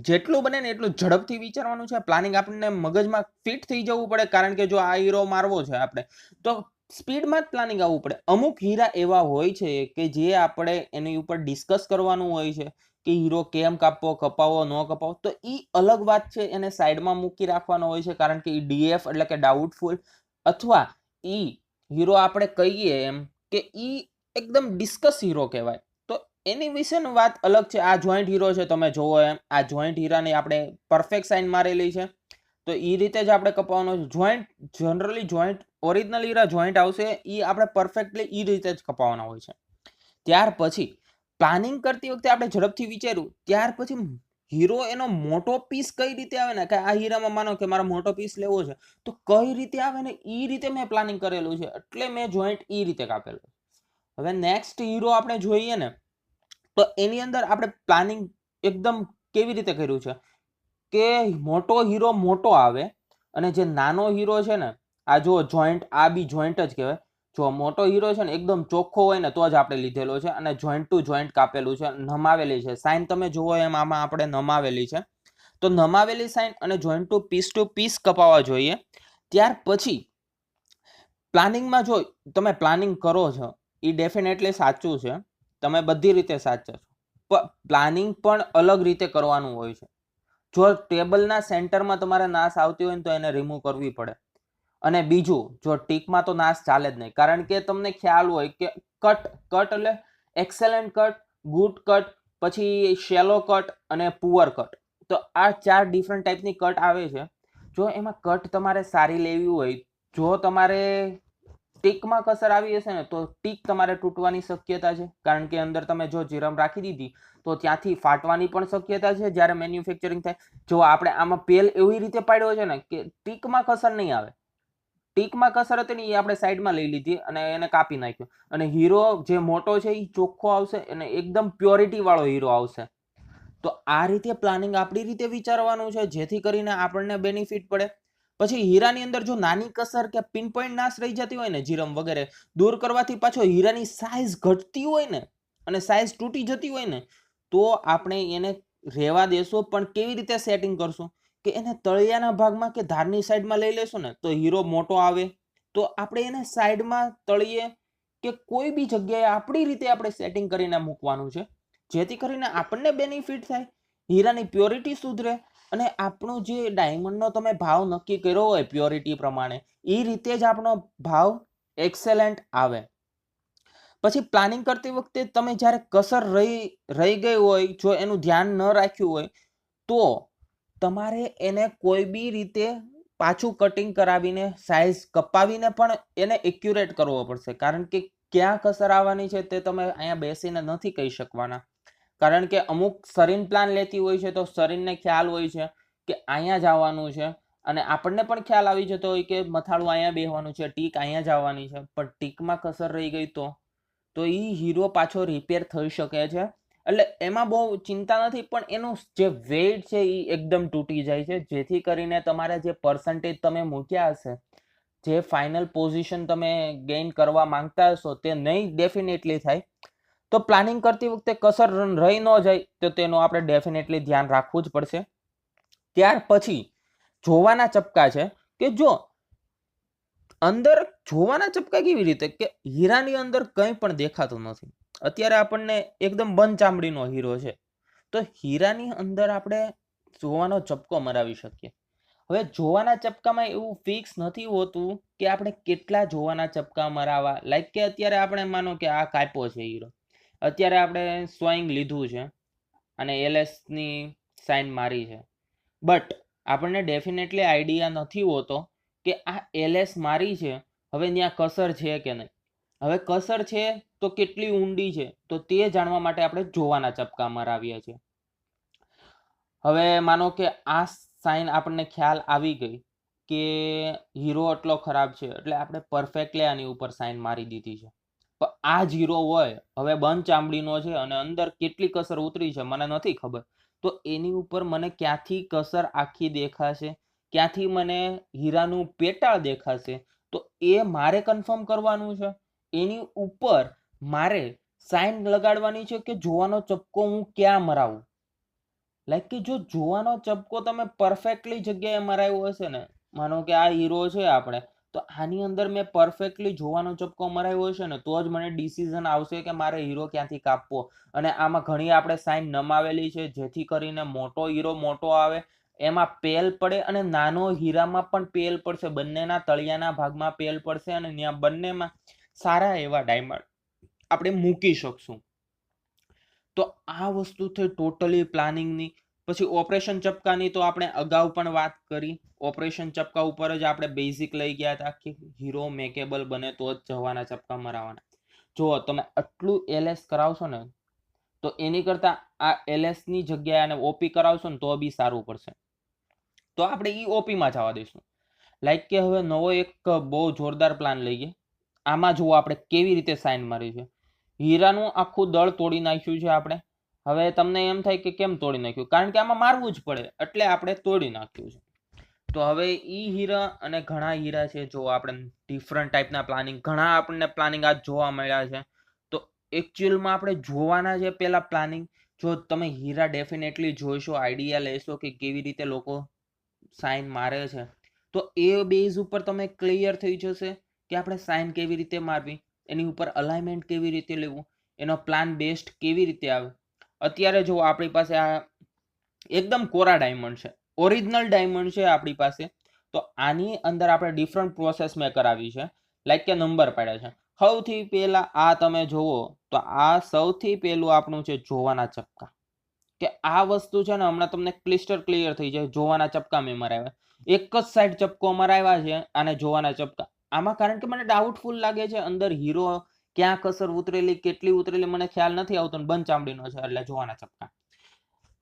જેટલું બને ને એટલું ઝડપથી વિચારવાનું છે. પ્લાનિંગ આપણને મગજમાં ફિટ થઈ જવું પડે, કારણ કે જો આ હીરો મારવો છે આપણે તો સ્પીડમાં જ પ્લાનિંગ આવવું પડે. અમુક હીરા એવા હોય છે કે જે આપણે એની ઉપર ડિસ્કસ કરવાનું હોય છે કે હીરો કેમ કાપવો, કપાવો, ન કપાવો, તો એ અલગ વાત છે, એને સાઈડમાં મૂકી રાખવાનો હોય છે, કારણ કે એ ડીએફ એટલે કે ડાઉટફુલ, અથવા ઈ હીરો આપણે કહીએ એમ કે ઈ એકદમ ડિસ્કસ હીરો કહેવાય. તો એની વિશેની વાત અલગ છે. આ જોઈન્ટ હીરો છે, તમે જોવો એમ આ જોઈન્ટ હીરાની આપણે પરફેક્ટ સાઈન મારેલી છે, તો એ રીતે જ આપણે કપાવવાનો છે. જોઈન્ટ જનરલી જોઈન્ટ ઓરિજિનલ હીરા જોઈન્ટ આવશે એ આપણે પરફેક્ટલી એ રીતે જ કપાવવાના હોય છે. ત્યાર પછી પ્લાનિંગ કરતી વખતે આપણે ઝડપથી વિચાર્યું, ત્યાર પછી હીરો એનો મોટો પીસ કઈ રીતે આવે ને, કે આ હીરામાં માનો કે મારો મોટો પીસ લેવો છે, તો કઈ રીતે આવે ને એ રીતે મેં પ્લાનિંગ કરેલું છે, એટલે મેં જોઈન્ટ એ રીતે કાપેલું. હવે નેક્સ્ટ હીરો આપણે જોઈએ ને તો એની અંદર આપણે પ્લાનિંગ એકદમ કેવી રીતે કર્યું છે કે મોટો હીરો મોટો આવે અને જે નાનો હીરો છે ને, આ જો જોઈન્ટ, આ બી જોઈન્ટ જ કહેવાય. જો મોટો હીરો છે ને એકદમ ચોખ્ખો હોય ને તો જ આપણે લીધેલો છે, અને જોઈન્ટ ટુ જોઈન્ટ કાપેલું છે, નમાવેલી છે સાઈન. તમે જુઓ એમ આમાં આપણે નમાવેલી છે. તો નમાવેલી સાઈન અને જોઈન્ટ ટુ પીસ કપાવવા જોઈએ. ત્યાર પછી પ્લાનિંગમાં જો તમે પ્લાનિંગ કરો છો એ ડેફિનેટલી સાચું છે, તમે બધી રીતે સાચા છો, પ્લાનિંગ પણ અલગ રીતે કરવાનું હોય છે. જો ટેબલના સેન્ટરમાં તમારે નાશ આવતી હોય ને તો એને રિમૂવ કરવી પડે. અને બીજું, જો ટીકમાં તો નાશ ચાલે જ નહીં, કારણ કે તમને ખ્યાલ હોય કે કટ એટલે એક્સેલન્ટ કટ, ગુડ કટ, પછી શેલો કટ અને પુઅર કટ. તો આ 4 ડિફરન્ટ ટાઈપની કટ આવે છે. જો એમાં કટ તમારે સારી લેવી હોય, જો તમારે ટીકમાં કસર આવી હશે ને તો ટીક તમારે તૂટવાની શક્યતા છે, કારણ કે અંદર તમે જો જીરમ રાખી દીધી તો ત્યાંથી ફાટવાની પણ શક્યતા છે જ્યારે મેન્યુફેક્ચરિંગ થાય. જો આપણે આમાં પેલ એવી રીતે પાડ્યો છે ને કે ટીકમાં કસર નહીં આવે, ટીકમાં કસર હતી ને એ આપણે સાઈડમાં લઈ લીધી અને એને કાપી નાખ્યો, અને હીરો જે મોટો છે એ ચોખ્ખો આવશે અને એકદમ પ્યોરિટી વાળો હીરો આવશે. તો આ રીતે પ્લાનિંગ આપણી રીતે વિચારવાનું છે, જેથી કરીને આપણને બેનિફિટ પડે. પછી હીરાની અંદર જો નાની કસર કે પિન પોઈન્ટ નાશ રહી જતી હોય ને, જીરમ વગેરે દૂર કરવાથી પાછો હીરાની સાઈઝ ઘટતી હોય ને અને સાઈઝ તૂટી જતી હોય ને, તો આપણે એને રહેવા દેશું. પણ કેવી રીતે સેટિંગ કરશું કે એને તળિયાના ભાગમાં કે ધારની સાઈડમાં લઈ લેશું ને તો હીરો મોટો આવે, તો આપણે એને સાઈડમાં તળિયે કે કોઈ બી જગ્યાએ આપણી રીતે આપણે સેટિંગ કરીને મૂકવાનું છે, જેથી કરીને આપણને બેનિફિટ થાય, હીરાની પ્યોરિટી સુધરે, અને આપણો જે ડાયમંડનો તમે ભાવ નક્કી કર્યો હોય પ્યોરિટી પ્રમાણે એ રીતે જ આપણો ભાવ એક્સેલન્ટ આવે. પછી પ્લાનિંગ કરતી વખતે તમે જ્યારે કસર રહી ગઈ હોય, જો એનું ધ્યાન ન રાખ્યું હોય, તો તમારે એને કોઈ બી રીતે પાછું કટિંગ કરાવીને સાઈઝ કપાવીને પણ એને એક્યુરેટ કરવો પડશે, કારણ કે ક્યાં કસર આવવાની છે તે તમે અહીંયા બેસીને નથી કહી શકવાના. કારણ કે અમુક શરીન પ્લાન લેતી હોય છે તો શરીરને ખ્યાલ હોય છે કે અહીંયા જ આવવાનું છે, અને આપણને પણ ખ્યાલ આવી જતો હોય કે મથાળું અહીંયા બેસવાનું છે, ટીક અહીંયા જ આવવાની છે, પણ ટીકમાં કસર રહી ગઈ તો એ હીરો પાછો રિપેર થઈ શકે છે. એટલે એમાં બહુ ચિંતા નથી, પણ એનું જે વેઇટ છે એ એકદમ તૂટી જાય છે, જેથી કરીને તમારે જે પર્સન્ટેજ તમે મૂક્યા હશે, જે ફાઇનલ પોઝિશન તમે ગેઇન કરવા માંગતા હશો તે નહીં ડેફિનેટલી થાય. તો પ્લાનિંગ કરતી વખતે કસર રહી ન જાય તો તેનું આપણે ડેફિનેટલી ધ્યાન રાખવું જ પડશે. ત્યાર પછી જોવાના ચપકા છે કે જો અંદર જોવાના ચપકા કેવી રીતે કે હીરાની અંદર કંઈ પણ દેખાતું નથી, અત્યારે આપણને એકદમ બંધ ચામડીનો હીરો છે, તો હીરાની અંદર આપણે જોવાનો ચપકો મરાવી શકીએ. હવે જોવાના ચપકામાં એવું ફિક્સ નથી હોતું કે આપણે કેટલા જોવાના ચપકા મરાવા. લાઈક કે અત્યારે આપણે માનો કે આ કાપ્યો છે હીરો, અત્યારે આપણે સ્વાઈંગ લીધું છે અને એલએસની સાઇન મારી છે, બટ આપણને ડેફિનેટલી આઈડિયા નથી હોતો કે આ એલએસ મારી છે, હવે ત્યાં કસર છે કે નહીં. હવે કસર છે તો કેટલી ઊંડી છે, તો તે જાણવા માટે આપણે જોવાના ચપકા મરાવીએ છીએ. હવે માનો કે આ સાઇન આપણને ખ્યાલ આવી ગઈ કે હીરો એટલો ખરાબ છે, એટલે આપણે પરફેક્ટલી આની ઉપર સાઇન મારી દીધી છે. પણ આ જ હીરો હોય, હવે બંધ ચામડીનો છે અને અંદર કેટલી કસર ઉતરી છે મને નથી ખબર, તો એની ઉપર મને ક્યાંથી કસર આખી દેખાશે, ક્યાંથી મને હીરાનું પેટાળ દેખાશે, તો એ મારે કન્ફર્મ કરવાનું છે. એની ઉપર મારે સાઇન લગાડવાની છે કે જોવાનો ચપકો હું ક્યાં મરાવું. લાઈક કે જો જોવાનો ચપકો તમે પરફેક્ટલી જગ્યાએ મરાવ્યો હશે ને, માનો કે આ હીરો છે આપણે, તો આની અંદર મેં પરફેક્ટલી જોવાનો ચપકો મરાવ્યો હશે ને, તો જ મને ડિસિઝન આવશે કે મારે હીરો ક્યાંથી કાપવો. અને આમાં ઘણી આપણે સાઇન નમાવેલી છે, જેથી કરીને મોટો હીરો મોટો આવે, એમાં પેલ પડે, અને નાનો હીરામાં પણ પેલ પડશે, બંનેના તળિયાના ભાગમાં પેલ પડશે, અને ત્યાં બંનેમાં સારા એવા ડાયમંડ આપણે મૂકી શકશું. તો આ વસ્તુ થઈ ટોટલી પ્લાનિંગની. પછી ઓપરેશન ચપકાની તો આપણે અગાઉ પણ વાત કરી. ઓપરેશન ચપકા ઉપર જ આપણે બેઝિક લઈ ગયા હતા કે હીરો મેકેબલ બને તો જ જવાના ચપકા મરાવાના. જો તમે આટલું એલએસ કરાવશો ને, તો એની કરતા આ એલએસ ની જગ્યાએ આને ઓપી કરાવશો ને તો બી સારું પડશે. તો આપણે ઈ ઓપી માં જવા દઈશું. લાઈક કે હવે નવો એક બહુ જોરદાર પ્લાન લઈએ. આમાં જુઓ આપણે કેવી રીતે સાઇન મારી છે. હીરાનું આખું દળ તોડી નાખ્યું છે આપણે. હવે તમને એમ થાય કે કેમ તોડી નાખ્યું, કારણ કે આમાં મારવું જ પડે, એટલે આપણે તોડી નાખ્યું છે. તો હવે ઈ હીરા અને ઘણા હીરા છે, જો આપણે ડિફરન્ટ ટાઈપના પ્લાનિંગ, ઘણા આપણને પ્લાનિંગ આજ જોવા મળ્યા છે. તો એકચ્યુઅલમાં આપણે જોવાના છે પેલા પ્લાનિંગ. જો તમે હીરા ડેફિનેટલી જોઈશો, આઈડિયા લેશો કે કેવી રીતે લોકો સાઇન મારે છે, તો એ બેઝ ઉપર તમે ક્લિયર થઈ જશે કે આપણે સાઇન કેવી રીતે મારવી, એની ઉપર અલાઇનમેન્ટ કેવી રીતે લેવું, એનો પ્લાન બેસ્ટ કેવી રીતે આવે. અત્યારે જો આપણી પાસે આ એકદમ કોરા ડાયમંડ છે, ઓરિજિનલ ડાયમંડ છે આપણી પાસે, તો આની અંદર આપણે ડિફરન્ટ પ્રોસેસ મેં કરાવી છે. લાઈક કે નંબર પાડ્યા છે. સૌથી પહેલા આ તમે જુઓ તો આ સૌથી પહેલું આપણું છે જોવાના ચપકા. કે આ વસ્તુ છે ને, હમણાં તમને ક્લિસ્ટર ક્લિયર થઈ જાય. જોવાના ચપકા મેં મરાવ્યા, એક જ સાઈડ ચપકો મરાવ્યા છે અને જોવાના ચપકા. આમાં કારણ કે મને ડાઉટફુલ લાગે છે, અંદર હીરો ક્યાં કસર ઉતરેલી, કેટલી ઉતરેલી મને ખ્યાલ નથી આવતો, બંધ ચામડીનો છે એટલે જોવાના ચપકા.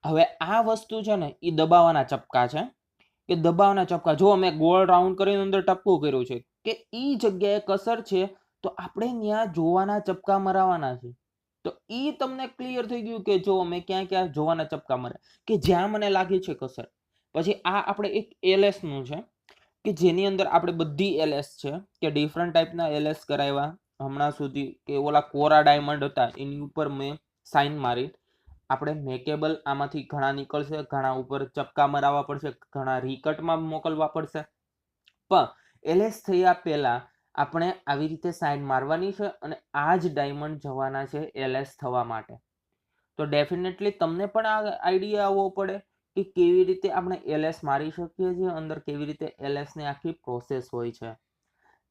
હવે આ વસ્તુ છે ને એ દબાવવાના ચપકા છે. કે દબાવવાના ચપકા જો મેં ગોળ રાઉન્ડ કરીને અંદર ટપકું કર્યું છે કે ઈ જગ્યાએ કસર છે, તો આપણે ત્યાં જોવાના ચપકા મરાવાના છે. તો ઈ તમને ક્લિયર થઈ ગયું કે જો મેં ક્યાં ક્યાં જોવાના ચપકા મર્યા, કે જ્યાં મને લાગે છે કસર. પછી આ આપણે એક એલએસ નું છે કે જેની અંદર આપણે બધી એલએસ છે કે ડિફરન્ટ ટાઈપના એલએસ કરાવ્યા હમણાં સુધી. કે ઓલા કોરા ડાયમંડ હતા એની ઉપર મેં સાઇન મારી. આપણે મેકેબલ આમાંથી ઘણા નીકળશે, ઘણા ઉપર ચપકા મરાવવા પડશે, ઘણા રીકટમાં મોકલવા પડશે. પણ એલએસ થયા પહેલા આપણે આવી રીતે સાઇન મારવાની છે, અને આ જ ડાયમંડ જવાના છે એલએસ થવા માટે. તો ડેફિનેટલી તમને પણ આ આઈડિયા આવવો પડે કે કેવી રીતે આપણે એલએસ મારી શકીએ છીએ, અંદર કેવી રીતે એલએસ ની આખી પ્રોસેસ હોય છે.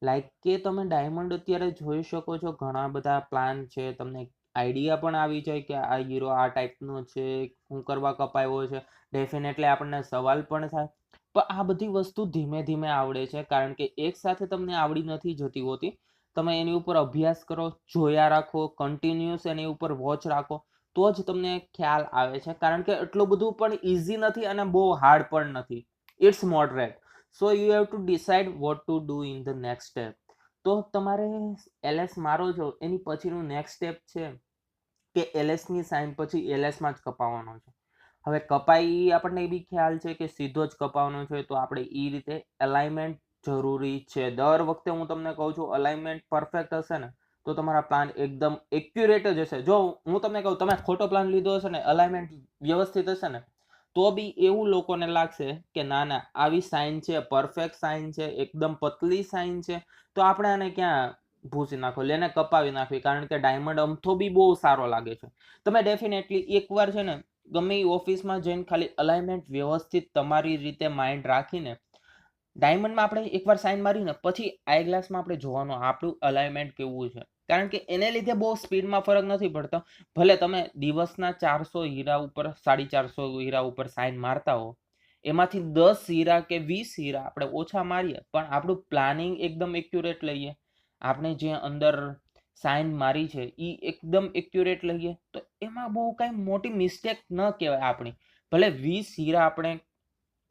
લાઈક કે તમે ડાયમંડ અત્યારે જોઈ શકો છો, ઘણા બધા પ્લાન છે, તમને આઈડિયા પણ આવી જાય કે આ હીરો આ ટાઈપનો છે, શું કરવા કપાયો છે. ડેફિનેટલી આપણને સવાલ પણ થાય. પણ આ બધી વસ્તુ ધીમે ધીમે આવડે છે, કારણ કે એક સાથે તમને આવડી નથી જતી હોતી. તમે એની ઉપર અભ્યાસ કરો, જોયા રાખો, કન્ટિન્યુઅસ એની ઉપર વોચ રાખો, તો જ તમને ખ્યાલ આવે છે. કારણ કે એટલું બધું પણ ઇઝી નથી અને બહુ હાર્ડ પણ નથી. It's moderate. So you have to decide what to do in the next step. તો તમારે એલએસ મારો છો એની પછીનું નેક્સ્ટ સ્ટેપ છે કે એલએસ ની સાઇન પછી એલએસ માં જ કપાવવાનો છે. હવે કપાઈ આપણને એ બી ખ્યાલ છે કે સીધો જ કપાવવાનો છે, તો આપણે એ રીતે અલાઇનમેન્ટ જરૂરી છે. દર વખતે હું તમને કહું છું, અલાઇનમેન્ટ પરફેક્ટ હશે ને તો તમારા પ્લાન એકદમ એક્યુરેટ જ હશે. જો હું તમને કહું તમે ખોટો પ્લાન લીધો હશે ને, અલાઇનમેન્ટ વ્યવસ્થિત હશે ને, તો બી એવું લોકોને લાગશે કે ના ના આવી સાઇન છે, પરફેક્ટ સાઇન છે, એકદમ પતલી સાઇન છે, તો આપણે આને ક્યાં ભૂસી નાખો, લેને કપાવી નાખવી, કારણ કે ડાયમંડ અમથો બી બહુ સારો લાગે છે. તમે ડેફિનેટલી એકવાર છે ને ગમે એ ઓફિસમાં જઈને ખાલી અલાઇનમેન્ટ વ્યવસ્થિત તમારી રીતે માઇન્ડ રાખીને ડાયમંડમાં આપણે એકવાર સાઇન મારીને પછી આઈ ગ્લાસમાં આપણે જોવાનું આપણું અલાઇનમેન્ટ કેવું છે, કારણ કે એને લીધે બહુ સ્પીડમાં ફરક નથી પડતો. ભલે તમે દિવસના 400 હીરા ઉપર 450 હીરા ઉપર સાઇન મારતા હો, એમાંથી 10 હીરા કે 20 હીરા આપણે ઓછા મારીએ પણ આપણું પ્લાનિંગ એકદમ એક્યુરેટ લઈએ, આપણે જે અંદર સાઇન મારી છે એ એકદમ એક્યુરેટ લઈએ, તો એમાં બહુ કાંઈ મોટી મિસ્ટેક ન કહેવાય આપણી. ભલે 20 હીરા આપણે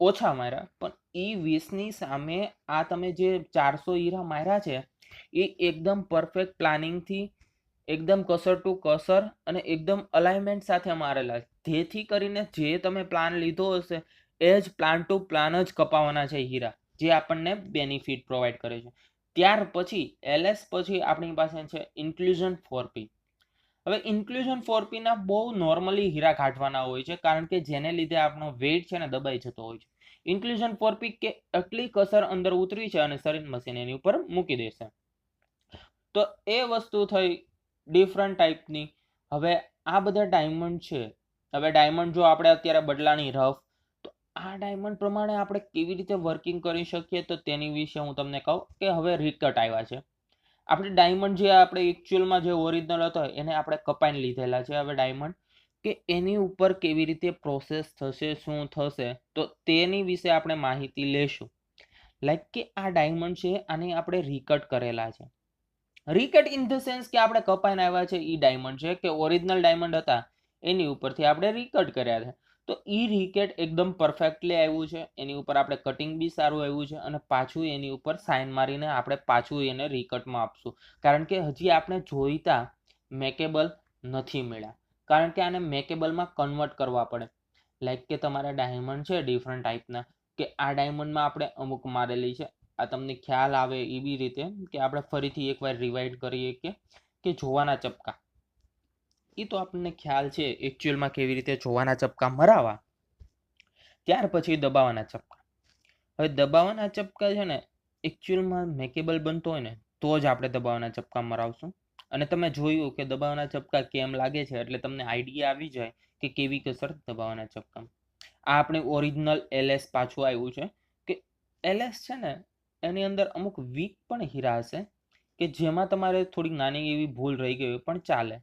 ઓછા માર્યા પણ એ 20ની સામે આ તમે જે 400 હીરા માર્યા છે એ એકદમ પરફેક્ટ પ્લાનિંગથી, એકદમ કસર ટુ કસર અને એકદમ અલાઇનમેન્ટ સાથે મારેલા છે, જેથી કરીને જે તમે પ્લાન લીધો હશે એ જ પ્લાન ટુ પ્લાન જ કપાવવાના છે હીરા, જે આપણને બેનિફિટ પ્રોવાઈડ કરે છે. ત્યાર પછી એલએસ પછી આપણી પાસે છે ઇન્ક્લુઝન 4P. હવે ઇન્ક્લુઝન 4P ના બહુ નોર્મલી હીરા કાઢવાના હોય છે, કારણ કે જેને લીધે આપણો વેઇટ છે ને દબાઈ જતો હોય છે. ઇન્ક્લુઝન 4P કે આટલી કસર અંદર ઉતરી છે અને સરિન મશીન એની ઉપર મૂકી દેશે. તો એ વસ્તુ થઈ ડિફરન્ટ ટાઈપની. હવે આ બધા ડાયમંડ છે. હવે ડાયમંડ જો આપણે અત્યારે બદલાની રફ, તો આ ડાયમંડ પ્રમાણે આપણે કેવી રીતે વર્કિંગ કરી શકીએ, તો તેની વિશે હું તમને કહું કે હવે રીકટ આવ્યા છે. આપણે ડાયમંડ જે આપણે એકચ્યુઅલમાં જે ઓરિજિનલ હતો એને આપણે કપાઈને લીધેલા છે. હવે ડાયમંડ કે એની ઉપર કેવી રીતે પ્રોસેસ થશે, શું થશે, તો તેની વિશે આપણે માહિતી લેશું. લાઈક કે આ ડાયમંડ છે આને આપણે રીકટ કરેલા છે. રીકટ ઇન ધ સેન્સ કે આપણે કપાઈને આવ્યા છે એ ડાયમંડ છે, કે ઓરિજિનલ ડાયમંડ હતા એની ઉપરથી આપણે રીકટ કર્યા છે. તો એ રીકેટ એકદમ પરફેક્ટલી આવ્યું છે, એની ઉપર આપણે કટિંગ બી સારું આવ્યું છે, અને પાછું એની ઉપર સાઇન મારીને આપણે પાછું એને રીકટમાં આપશું, કારણ કે હજી આપણે જોઈતા મેકેબલ નથી મળ્યા, કારણ કે આને મેકેબલમાં કન્વર્ટ કરવા પડે. લાઈક કે તમારા ડાયમંડ છે ડિફરન્ટ ટાઈપના, કે આ ડાયમંડમાં આપણે અમુક મારેલી છે, આ તમને ખ્યાલ આવે એવી રીતે કે આપણે ફરીથી એકવાર રિવાઇડ કરીએ કે જોવાના ચપકા, એ તો આપણને ખ્યાલ છે એકચ્યુઅલમાં કેવી રીતે જોવાના ચપકા મરાવા. ત્યાર પછી દબાવવાના ચપકા. હવે દબાવવાના ચપકા છે ને એકચ્યુઅલમાં મેકેબલ બનતો હોય ને તો જ આપણે દબાવવાના ચપકા મરાવશું. અને તમે જોયું કે દબાવવાના ચપકા કેમ લાગે છે, એટલે તમને આઈડિયા આવી જાય કે કેવી કસર દબાવવાના ચપકા. આ આપણે ઓરિજિનલ એલએસ પાછું આવ્યું છે, કે એલએસ છે ને એની અંદર અમુક વીક પણ હીરા હશે કે જેમાં તમારે થોડીક નાની એવી ભૂલ રહી ગઈ હોય પણ ચાલે.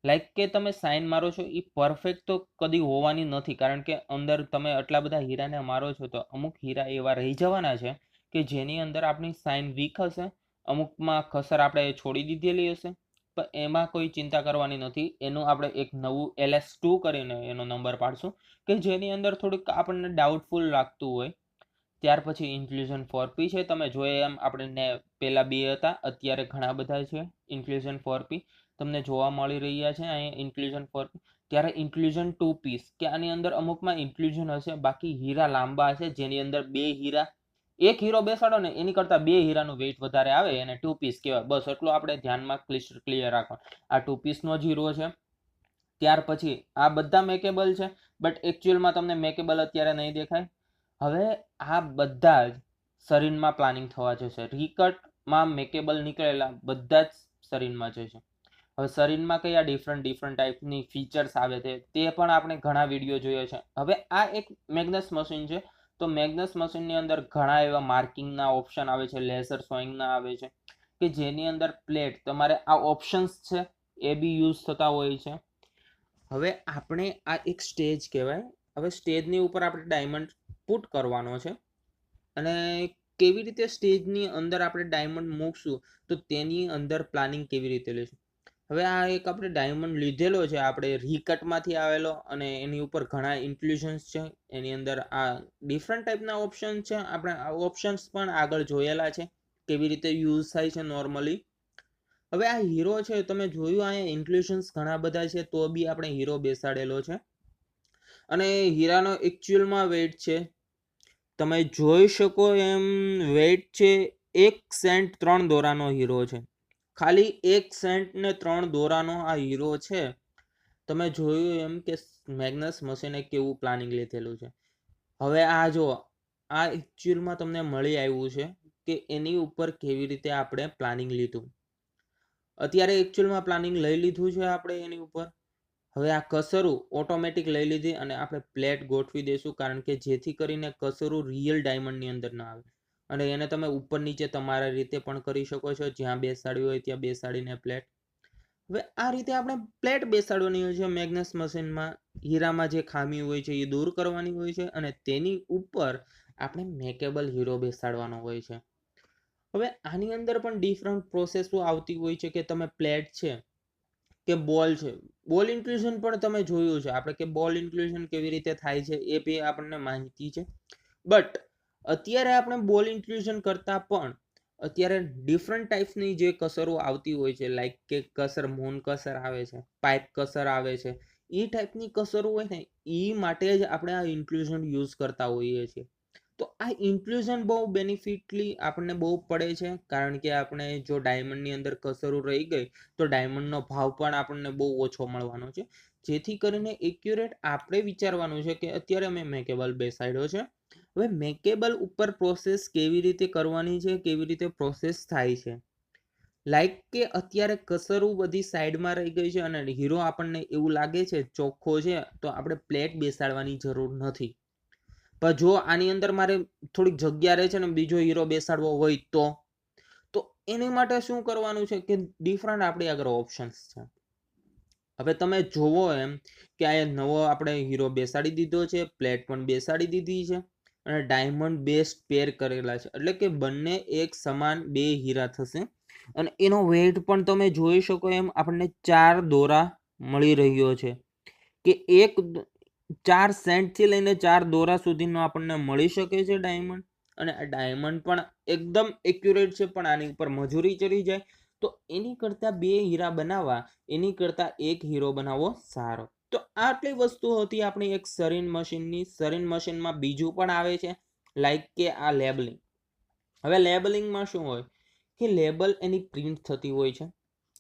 લાઈક કે તમે સાઇન મારો છો એ પરફેક્ટ તો કદી હોવાની નથી, કારણ કે અંદર તમે આટલા બધા હીરાને મારો છો તો અમુક હીરા એવા રહી જવાના છે કે જેની અંદર આપણી સાઇન વીક હશે, અમુકમાં કસર આપણે છોડી દીધેલી હશે, પણ એમાં કોઈ ચિંતા કરવાની નથી. એનું આપણે એક નવું LS2 કરીને એનો નંબર પાડશું કે જેની અંદર થોડુંક આપણને ડાઉટફુલ લાગતું હોય. ત્યાર પછી ઇન્ક્લુઝન 4P છે. તમે જોઈએ એમ આપણને પહેલા 2 હતા, અત્યારે ઘણા બધા છે ઇન્ક્લુઝન 4P તમને જોવા મળી રહ્યા છે અહીંયા ઇન્ક્લુઝન 4P. ત્યારે ઇન્ક્લુઝન 2P કે આની અંદર અમુકમાં ઇન્ક્લુઝન હશે, બાકી હીરા લાંબા હશે, જેની અંદર 2 હીરા, એક હીરો બેસાડો ને એની કરતાં 2 હીરાનું વેઇટ વધારે આવે, એને 2 પીસ કહેવાય. બસ એટલું આપણે ધ્યાનમાં ક્લિયર રાખો. આ 2 પીસનો જ હીરો છે. ત્યાર પછી આ બધા મેકેબલ છે, બટ એકચ્યુઅલમાં તમને મેકેબલ અત્યારે નહીં દેખાય. હવે આ બધા જ સરીનમાં પ્લાનિંગ થવા જશે. રીકટમાં મેકેબલ નીકળેલા બધા જ સરીનમાં જશે. હવે સરીનમાં કયા ડિફરન્ટ ટાઈપની ફીચર્સ આવે છે તે પણ આપણે ઘણા વિડીયો જોયો છે. હવે આ એક મેગ્નસ મશીન છે, તો મેગ્નસ મશીનની અંદર ઘણા એવા માર્કિંગના ઓપ્શન આવે છે, લેઝર શોઈંગના આવે છે, કે જેની અંદર પ્લેટ તમારે આ ઓપ્શન્સ છે એ બી યુઝ થતા હોય છે. હવે આપણે આ એક સ્ટેજ કહેવાય. હવે સ્ટેજની ઉપર આપણે ડાયમંડ પુટ કરવાનો છે, અને કેવી રીતે સ્ટેજની અંદર આપણે ડાયમંડ મૂકશું તો તેની અંદર પ્લાનિંગ કેવી રીતે લેશું. હવે આ એક આપણે ડાયમંડ લીધેલો છે આપણે રીકટમાંથી આવેલો, અને એની ઉપર ઘણા ઇન્ક્લુઝન્સ છે, એની અંદર આ ડિફરન્ટ ટાઈપના ઓપ્શન છે. આપણે આ ઓપ્શન્સ પણ આગળ જોયેલા છે કેવી રીતે યુઝ થાય છે નોર્મલી. હવે આ હીરો છે તમે જોયું અહીંયા ઇન્ક્લુઝન્સ ઘણા બધા છે તો બી આપણે હીરો બેસાડેલો છે, અને હીરાનો એકચ્યુઅલમાં વેઇટ છે તમે જોઈ શકો એમ વેઇટ છે 1 સેન્ટ 3 દોરાનો હીરો છે. ખાલી 1 સેન્ટ ને 3 દોરાનો આ હીરો છે. તમે જોયું એમ કે મેગ્નસ મશીને કેવું પ્લાનિંગ લીધેલું છે. હવે આ જો આ એકચ્યુઅલમાં તમને મળી આવ્યું છે કે એની ઉપર કેવી રીતે આપણે પ્લાનિંગ લીધું. અત્યારે એકચ્યુઅલમાં પ્લાનિંગ લઈ લીધું છે આપણે એની ઉપર. હવે આ કસરું ઓટોમેટિક લઈ લીધી અને આપણે પ્લેટ ગોઠવી દઈશું, કારણ કે જેથી કરીને કસરું રિયલ ડાયમંડની અંદર ના આવે. અને એને તમે ઉપર નીચે તમારા રીતે પણ કરી શકો છો, જ્યાં બેસાડવી હોય ત્યાં બેસાડીને પ્લેટ. હવે આ રીતે આપણે પ્લેટ બેસાડવાની હોય છે મેગ્નસ મશીનમાં. હીરામાં જે ખામી હોય છે એ દૂર કરવાની હોય છે અને તેની ઉપર આપણે મેકેબલ હીરો બેસાડવાનો હોય છે. હવે આની અંદર પણ ડિફરન્ટ પ્રોસેસો આવતી હોય છે કે તમે પ્લેટ છે કે બોલ છે, બોલ ઇન્ક્લુઝન પણ તમે જોયું છે આપણે કે બોલ ઇન્ક્લુઝન કેવી રીતે થાય છે એ બી આપણને માહિતી છે. બટ અત્યારે આપણે બોલ ઇન્ક્લુઝન કરતા પણ અત્યારે ડિફરન્ટ ટાઈપ્સની જે કસરો આવતી હોય છે, લાઈક કે કસર મૂન કસર આવે છે, પાઇપ કસર આવે છે, એ ટાઈપની કસરો હોય ને એ માટે જ આપણે આ ઇન્ક્લુઝન યુઝ કરતા હોઈએ છીએ. તો આ ઇન્ક્લુઝન બહુ બેનિફિટલી આપણને બહુ પડે છે, કારણ કે આપણે જો ડાયમંડની અંદર કસરો રહી ગઈ તો ડાયમંડનો ભાવ પણ આપણને બહુ ઓછો મળવાનો છે. જેથી કરીને એક્યુરેટ આપણે વિચારવાનું છે કે અત્યારે મેં મેકેબલ બેસાડ્યો છે, હવે મેકેબલ ઉપર પ્રોસેસ કેવી રીતે કરવાની છે, કેવી રીતે પ્રોસેસ થાય છે. લાઈક કે અત્યારે કસરું બધી સાઈડમાં રહી ગઈ છે અને હીરો આપણને એવું લાગે છે ચોખ્ખો છે, તો આપણે પ્લેટ બેસાડવાની જરૂર નથી. પણ જો આની અંદર મારે થોડીક જગ્યા રહે છે ને બીજો હીરો બેસાડવો હોય તો એની માટે શું કરવાનું છે કે ડિફરન્ટ આપણી આગળ ઓપ્શન્સ છે. હવે તમે જોવો એમ કે આ નવો આપણે હીરો બેસાડી દીધો છે, પ્લેટ પણ બેસાડી દીધી છે અને ડાયમંડ બેસ્ટ પેર કરેલા છે, એટલે કે બંને એક સમાન બે હીરા થશે. અને એનો વેઇટ પણ તમે જોઈ શકો એમ આપણને 4 દોરા મળી રહ્યો છે, કે 4 સેન્ટથી લઈને 4 દોરા સુધીનો આપણને મળી શકે છે ડાયમંડ. અને આ ડાયમંડ પણ એકદમ એક્યુરેટ છે, પણ આની ઉપર મજૂરી ચડી જાય તો એની કરતાં 2 હીરા બનાવવા એની કરતાં 1 હીરો બનાવવો સારો. તો આટલી વસ્તુ હતી આપણી એક સરીન મશીનની. સરીન મશીનમાં બીજું પણ આવે છે, લાઈક કે આ લેબલિંગ. હવે લેબલિંગમાં શું હોય કે લેબલ એની પ્રિન્ટ થતી હોય છે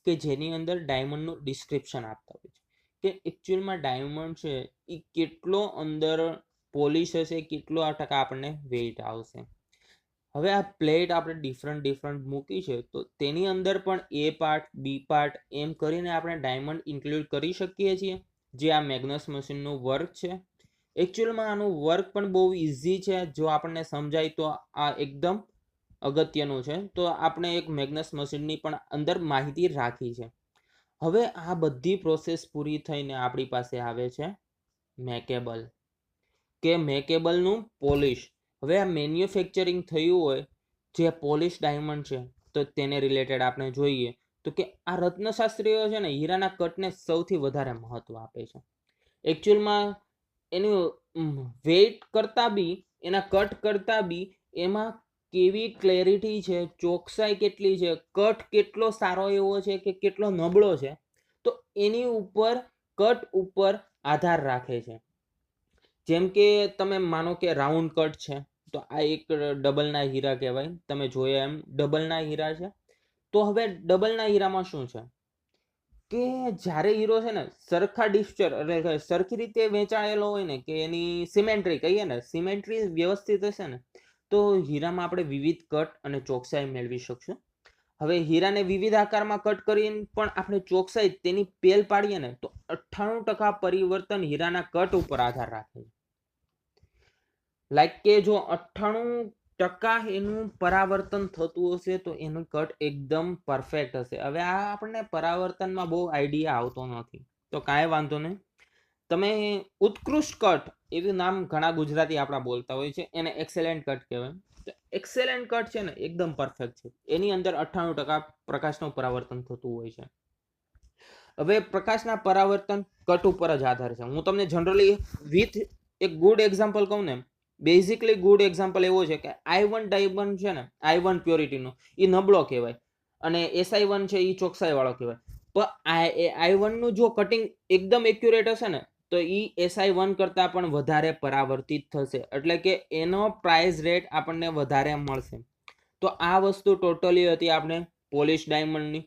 કે જેની અંદર ડાયમંડનું ડિસ્ક્રિપ્શન આપતા હોય છે કે એકચ્યુઅલમાં ડાયમંડ છે એ કેટલો અંદર પોલિશ હશે, કેટલો આ ટકા આપણને વેઇટ આવશે. હવે આ પ્લેટ આપણે ડિફરન્ટ મૂકી છે તો તેની અંદર પણ એ પાર્ટ, બી પાર્ટ એમ કરીને આપણે ડાયમંડ ઇન્ક્લુડ કરી શકીએ છીએ, જે આ મેગ્નસ મશીનનું વર્ક છે. એકચ્યુઅલમાં આનું વર્ક પણ બહુ ઇઝી છે, જો આપણને સમજાય તો આ એકદમ અગત્યનું છે. તો આપણે એક મેગ્નસ મશીનની પણ અંદર માહિતી રાખી છે. હવે આ બધી પ્રોસેસ પૂરી થઈને આપણી પાસે આવે છે મેકેબલ, કે મેકેબલનું પોલિશ. હવે આ મેન્યુફેક્ચરિંગ થયું હોય જે પોલિશ ડાયમંડ છે તો તેને રિલેટેડ આપણે જોઈએ તો કે આ રત્નશાસ્ત્રીઓ છે ને હીરાના કટને સૌથી વધારે મહત્વ આપે છે. એકચ્યુઅલમાં એનું વેઇટ કરતાં બી, એના કટ કરતાં બી એમાં કેવી ક્લેરિટી છે, ચોકસાઈ કેટલી છે, કટ કેટલો સારો એવો છે કે કેટલો નબળો છે, તો એની ઉપર કટ ઉપર આધાર રાખે છે. જેમ કે તમે માનો કે રાઉન્ડ કટ છે તો આ એક ડબલના હીરા કહેવાય, તમે જોયા એમ ડબલના હીરા છે. તો હવે ડબલના હીરામાં શું છે કે જ્યારે હીરો છે ને સરખા ડિસ્ચર એટલે સરખી રીતે વેચાયેલો હોય ને, કે એની સિમેન્ટ્રી કહીએ ને, સિમેન્ટ્રી વ્યવસ્થિત હશે ને તો હીરામાં આપણે વિવિધ કટ અને ચોકસાઈ મેળવી શકશું. હવે હીરાને વિવિધ આકારમાં કટ કરીને પણ આપણે ચોકસાઈ તેની પેલ પાડીએ ને તો 98% પરિવર્તન હીરાના કટ ઉપર આધાર રાખે છે. લાઈક કે જો 98% એનું પરાવર્તન થતું હશે તો એનું કટ એકદમ પરફેક્ટ હશે. હવે આ આપણને પરાવર્તનમાં બહુ આઈડિયા આવતો નથી, તો કાંઈ વાંધો નહીં. તમે ઉત્કૃષ્ટ કટ એવું નામ ઘણા ગુજરાતી આપણા બોલતા હોય છે, એને એક્સેલેન્ટ કટ કહેવાય. તો એક્સેલેન્ટ કટ છે ને એકદમ પરફેક્ટ છે, એની અંદર 98% પ્રકાશનું પરાવર્તન થતું હોય છે. હવે પ્રકાશના પરાવર્તન કટ ઉપર જ આધાર છે. હું તમને જનરલી વિથ એક ગુડ એક્ઝામ્પલ કહું ને, બેઝિકલી ગુડ એક્ઝામ્પલ એવો છે કે I1 ડાયમંડ છે ને, I1 પ્યોરિટીનો એ નબળો કહેવાય અને SI1 છે એ ચોકસાઈ વાળો કહેવાય. પણ I1 નું જો કટિંગ એકદમ એક્યુરેટ હશે ને તો એ SI1 કરતાં પણ વધારે પરાવર્તિત થશે, એટલે કે એનો પ્રાઇસ રેટ આપણને વધારે મળશે. તો આ વસ્તુ ટોટલી હતી આપણે પોલિશ ડાયમંડની.